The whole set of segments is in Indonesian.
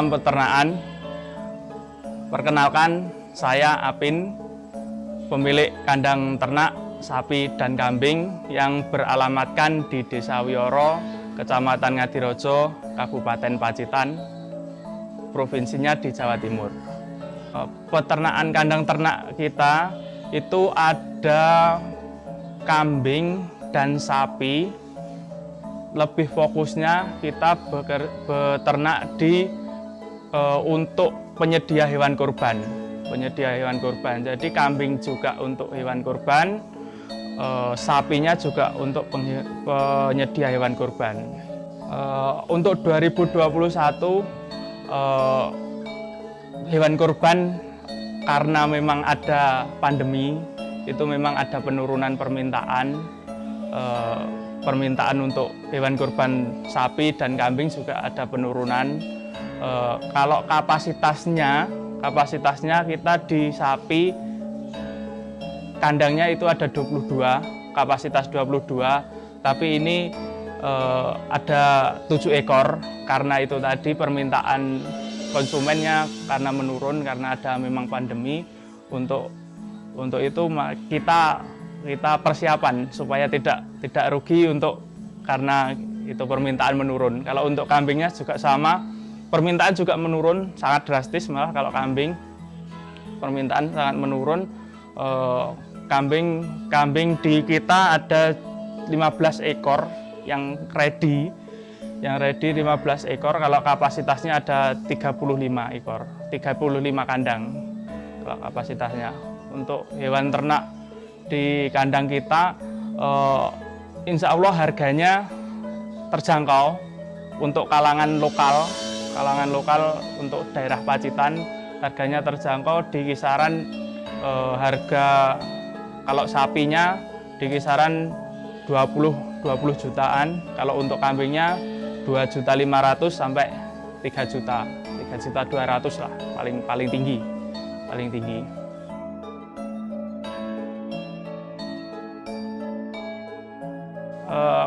Salam peternakan. Perkenalkan, saya Apin, pemilik kandang ternak sapi dan kambing yang beralamatkan di Desa Wioro, Kecamatan Ngadirojo, Kabupaten Pacitan, provinsinya di Jawa Timur. Peternakan kandang ternak kita itu ada kambing dan sapi. Lebih fokusnya kita beternak untuk penyedia hewan kurban. Jadi kambing juga untuk hewan kurban, sapinya juga untuk penyedia hewan kurban. Untuk 2021 hewan kurban, karena memang ada pandemi, itu memang ada penurunan permintaan untuk hewan kurban sapi dan kambing juga ada penurunan. Kalau kapasitasnya kita di sapi kandangnya itu ada 22, kapasitas 22, tapi ini ada 7 ekor karena itu tadi permintaan konsumennya karena menurun karena ada memang pandemi. Untuk itu kita persiapan supaya tidak rugi karena itu permintaan menurun. Kalau untuk kambingnya juga sama, permintaan juga menurun sangat drastis, malah kalau kambing permintaan sangat menurun. Kambing di kita ada 15 ekor yang ready 15 ekor. Kalau kapasitasnya ada 35 ekor, 35 kandang kalau kapasitasnya. Untuk hewan ternak di kandang kita, insya Allah harganya terjangkau untuk kalangan lokal untuk daerah Pacitan. Harganya terjangkau di kisaran harga kalau sapinya di kisaran 20 jutaan, kalau untuk kambingnya 2.500.000 sampai 3.200.000 lah paling tinggi.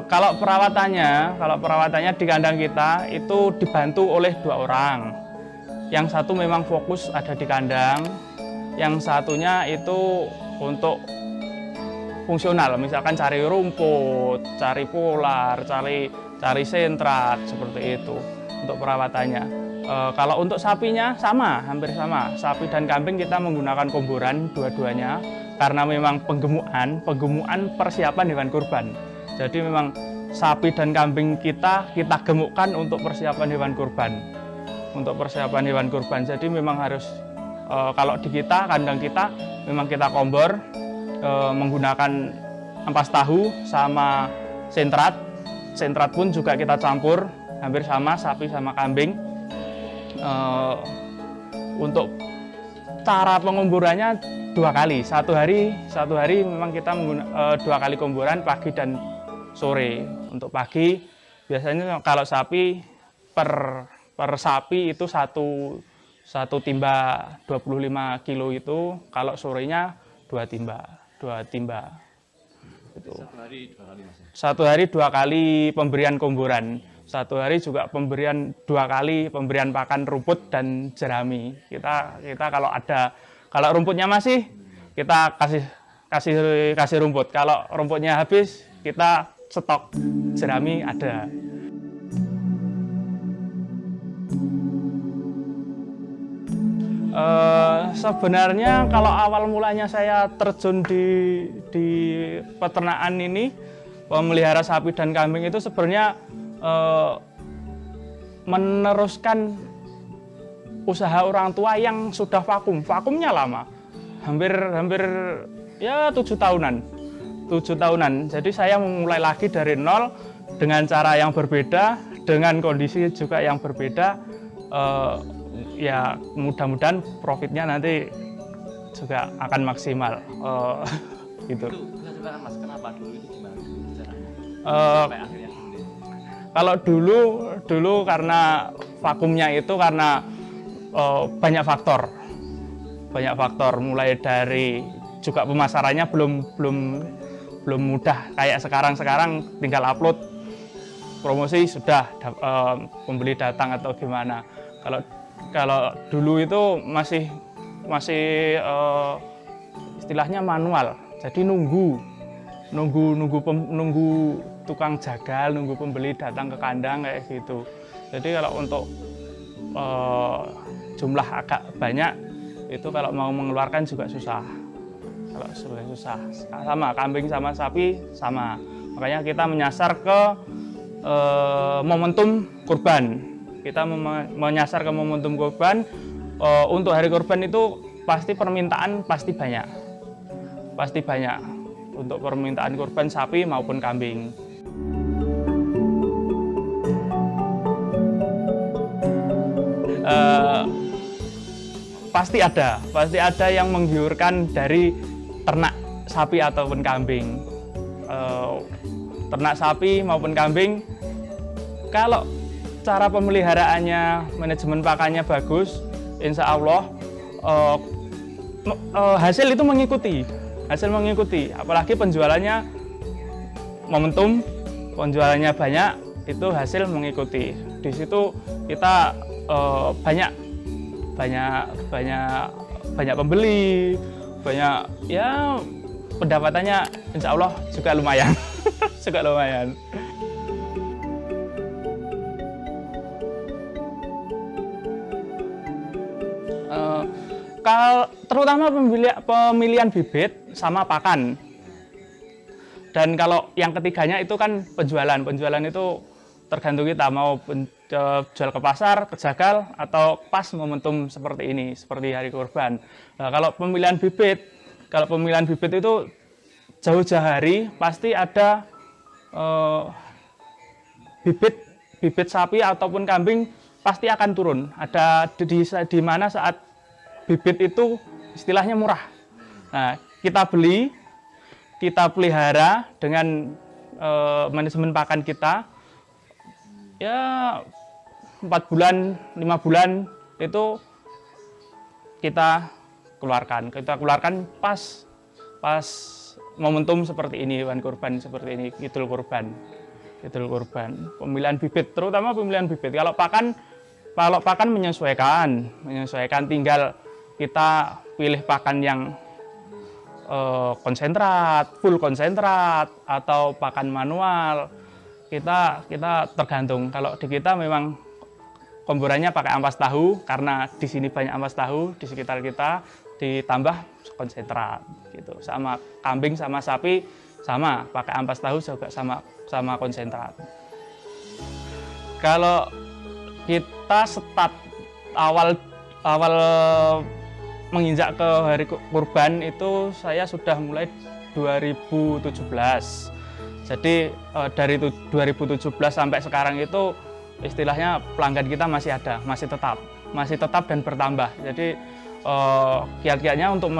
Kalau perawatannya di kandang kita itu dibantu oleh 2 orang. Yang satu memang fokus ada di kandang, yang satunya itu untuk fungsional, misalkan cari rumput, cari polar, cari sentrat, seperti itu untuk perawatannya. Kalau untuk sapinya hampir sama. Sapi dan kambing kita menggunakan komboran dua-duanya karena memang penggemukan persiapan hewan kurban. Jadi memang sapi dan kambing kita gemukkan untuk persiapan hewan kurban. Jadi memang harus kalau di kandang kita memang kita kombor menggunakan ampas tahu sama sentrat. Sentrat pun juga kita campur hampir sama sapi sama kambing. Untuk cara pengomborannya 2 kali. Satu hari memang kita 2 kali komboran, pagi dan sore. Untuk pagi biasanya kalau sapi per sapi itu satu timba 25 kilo itu, kalau sorenya 2 timba. Itu. Satu hari 2 kali pemberian komboran. Satu hari juga pemberian 2 kali pemberian pakan rumput dan jerami. Kita kalau rumputnya masih, kita kasih rumput. Kalau rumputnya habis, kita stok jerami ada. Sebenarnya kalau awal mulanya saya terjun di peternakan ini, memelihara sapi dan kambing itu sebenarnya meneruskan usaha orang tua yang sudah vakumnya lama, hampir ya 7 tahunan. Jadi saya memulai lagi dari nol dengan cara yang berbeda, dengan kondisi juga yang berbeda. Ya mudah-mudahan profitnya nanti juga akan maksimal. Gitu. Mas, kenapa dulu itu gimana? Kalau dulu karena vakumnya itu karena banyak faktor, mulai dari juga pemasarannya belum mudah kayak sekarang tinggal upload promosi sudah pembeli datang atau gimana. Kalau Kalau dulu itu masih istilahnya manual, jadi nunggu tukang jagal, nunggu pembeli datang ke kandang kayak gitu. Jadi kalau untuk jumlah agak banyak itu kalau mau mengeluarkan juga susah. Kalau susah, sama kambing sama sapi sama. Makanya kita menyasar ke momentum kurban. Kita menyasar ke momentum kurban. Untuk hari kurban itu pasti permintaan pasti banyak. Untuk permintaan kurban sapi maupun kambing. Pasti ada yang menggiurkan dari ternak sapi ataupun kambing. Ternak sapi maupun kambing, kalau cara pemeliharaannya, manajemen pakannya bagus, insya Allah hasil itu mengikuti. Apalagi penjualannya momentum, penjualannya banyak, itu hasil mengikuti. Di situ kita banyak pembeli, banyak ya pendapatannya insya Allah juga lumayan. Terutama pemilihan bibit sama pakan. Dan kalau yang ketiganya itu kan penjualan itu tergantung kita mau jual ke pasar, ke jagal, atau pas momentum seperti ini, seperti hari kurban. Nah, kalau pemilihan bibit itu jauh-jauh hari pasti ada bibit sapi ataupun kambing pasti akan turun. Ada di mana saat bibit itu istilahnya murah. Nah, kita pelihara dengan manajemen pakan kita. Ya 4 bulan, 5 bulan itu kita keluarkan pas momentum seperti ini, hewan kurban seperti ini, Idul Kurban. Pemilihan bibit, terutama pemilihan bibit. Kalau pakan menyesuaikan, tinggal kita pilih pakan yang full konsentrat atau pakan manual. Kita tergantung. Kalau di kita memang komborannya pakai ampas tahu, karena di sini banyak ampas tahu di sekitar kita, ditambah konsentrat gitu. Sama kambing sama sapi sama pakai ampas tahu juga sama konsentrat. Kalau kita start awal menginjak ke hari kurban itu saya sudah mulai 2017. Jadi dari 2017 sampai sekarang itu istilahnya pelanggan kita masih tetap dan bertambah. Jadi kiat-kiatnya untuk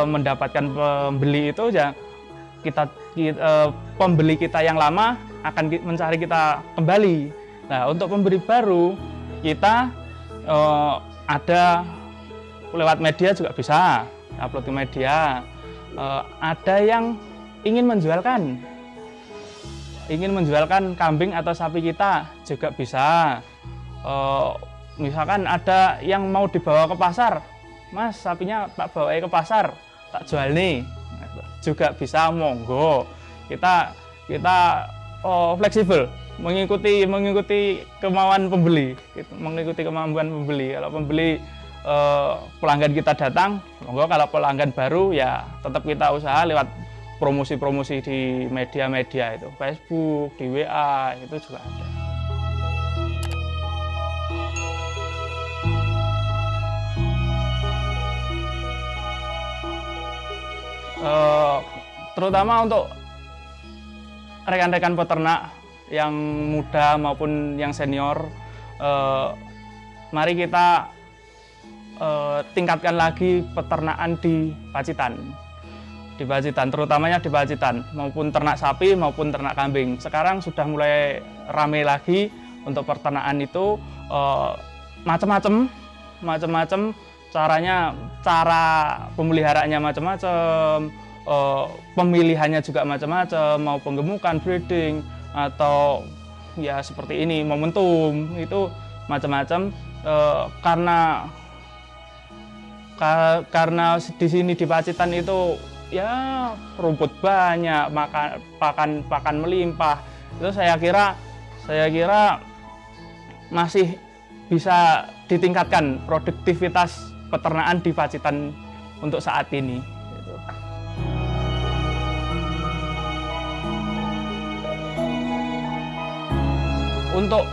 mendapatkan pembeli itu ya pembeli kita yang lama akan mencari kita kembali. Nah, untuk pembeli baru kita ada lewat media juga bisa upload ke media. Ada yang ingin menjualkan kambing atau sapi kita juga bisa. Misalkan ada yang mau dibawa ke pasar, Mas, sapinya tak bawa ke pasar, tak jual nih, juga bisa, monggo. Kita fleksibel, mengikuti kemauan pembeli, Kalau pembeli pelanggan kita datang, monggo. Kalau pelanggan baru ya tetap kita usaha lewat promosi-promosi di media-media itu, Facebook, di WA, itu juga ada. Terutama untuk rekan-rekan peternak yang muda maupun yang senior, mari kita tingkatkan lagi peternakan di Pacitan, terutamanya di Pacitan, maupun ternak sapi maupun ternak kambing. Sekarang sudah mulai ramai lagi untuk peternakan itu, macam-macam cara pemeliharaannya macam-macam, pemilihannya juga macam-macam, mau penggemukan, breeding, atau ya seperti ini momentum, itu macam-macam. Karena di sini di Pacitan itu ya rumput banyak, pakan melimpah. Itu saya kira masih bisa ditingkatkan produktivitas peternakan di Pacitan untuk saat ini. Untuk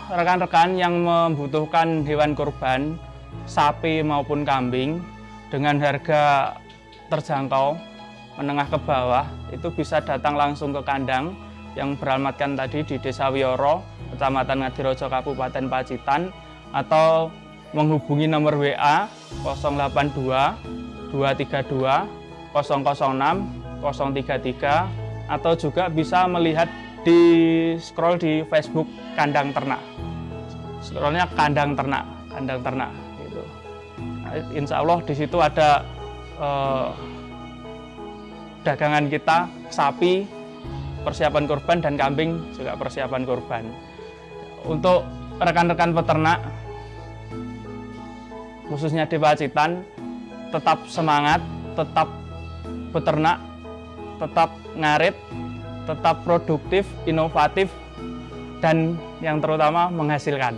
rekan-rekan yang membutuhkan hewan kurban, sapi maupun kambing, dengan harga terjangkau, menengah ke bawah, itu bisa datang langsung ke kandang yang beralamatkan tadi di Desa Wiyoro, Kecamatan Ngadirejo, Kabupaten Pacitan, atau menghubungi nomor WA 082 232 006 033, atau juga bisa melihat di scroll di Facebook Kandang Ternak. Scrollnya Kandang Ternak gitu. Nah, insya Allah di situ ada dagangan kita, sapi persiapan kurban dan kambing juga persiapan kurban. Untuk rekan-rekan peternak khususnya di Pacitan, tetap semangat, tetap beternak, tetap ngarit, tetap produktif, inovatif, dan yang terutama menghasilkan.